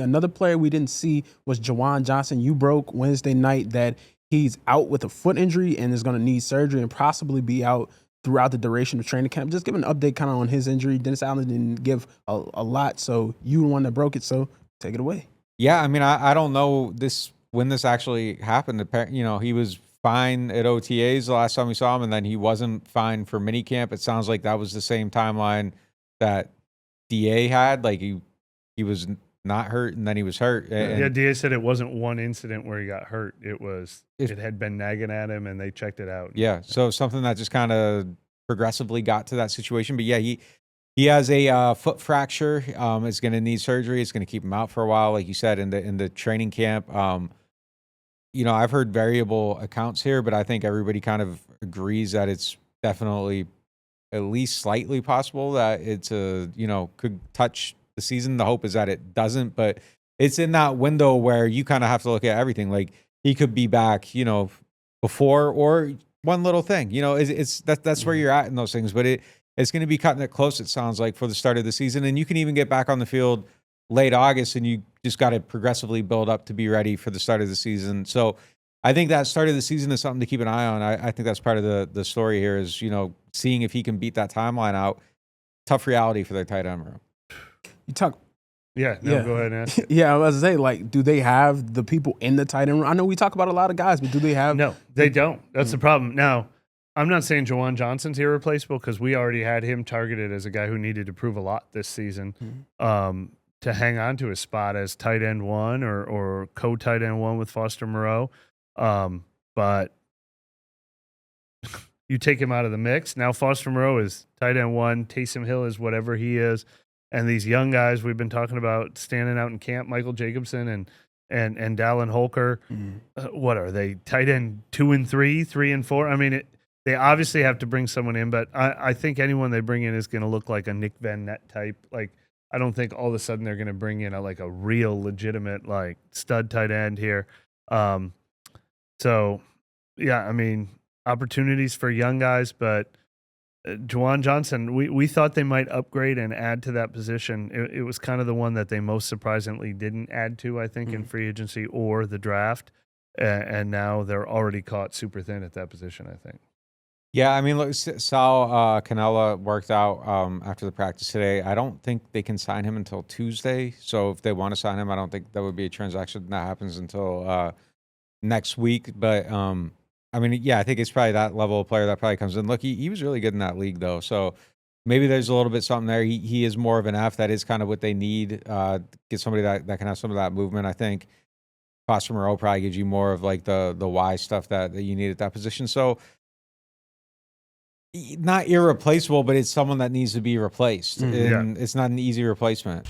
Another player we didn't see was Juwan Johnson. You broke Wednesday night that he's out with a foot injury and is going to need surgery and possibly be out throughout the duration of training camp. Just give an update kind of on his injury. Dennis Allen didn't give a lot, so you the one that broke it, so take it away. Yeah, I mean, I don't know when this actually happened. You know, he was fine at OTAs the last time we saw him, and then he wasn't fine for minicamp. It sounds like that was the same timeline that DA had. Like he was not hurt, and then he was hurt. Yeah, DA said it wasn't one incident where he got hurt. It had been nagging at him, and they checked it out. Yeah, so something that just kind of progressively got to that situation. But yeah, he has a foot fracture. Is going to need surgery. It's going to keep him out for a while, like you said, in the training camp. You know, I've heard variable accounts here, but I think everybody kind of agrees that it's definitely at least slightly possible that it's could touch the season. The hope is that it doesn't, but it's in that window where you kind of have to look at everything. Like he could be back, you know, before or one little thing. You know, that's where you're at in those things. But it's going to be cutting it close. It sounds like for the start of the season, and you can even get back on the field late August, and you just got to progressively build up to be ready for the start of the season. So I think that start of the season is something to keep an eye on. I think that's part of the story here is, you know, seeing if he can beat that timeline out. Tough reality for their tight end room. You talk. Go ahead and ask it. Yeah, I was going to say, like, do they have the people in the tight end room? I know we talk about a lot of guys, but do they have? No, they don't. That's the problem. Now, I'm not saying Juwan Johnson's irreplaceable because we already had him targeted as a guy who needed to prove a lot this season to hang on to his spot as tight end one or co-tight end one with Foster Moreau. But you take him out of the mix. Now Foster Moreau is tight end one. Taysom Hill is whatever he is. And these young guys we've been talking about standing out in camp, Michael Jacobson and Dallin Holker, what are they, tight end 2 and 3, 3 and 4? I mean, they obviously have to bring someone in, but I think anyone they bring in is going to look like a Nick Van Nett type. Like, I don't think all of a sudden they're going to bring in a real legitimate like stud tight end here. So, yeah, I mean, opportunities for young guys, but Juwan Johnson, we thought they might upgrade and add to that position. It was kind of the one that they most surprisingly didn't add to, I think, in free agency or the draft. And now they're already caught super thin at that position, I think. Yeah, I mean, look, Sal Cannella worked out after the practice today. I don't think they can sign him until Tuesday. So if they want to sign him, I don't think that would be a transaction that happens until next week. But I mean, yeah, I think it's probably that level of player that probably comes in. Look, he was really good in that league, though. So maybe there's a little bit something there. He is more of an F. That is kind of what they need. Get somebody that can have some of that movement. I think Foster Moreau probably gives you more of like the Y stuff that you need at that position. So not irreplaceable, but it's someone that needs to be replaced. And it's not an easy replacement.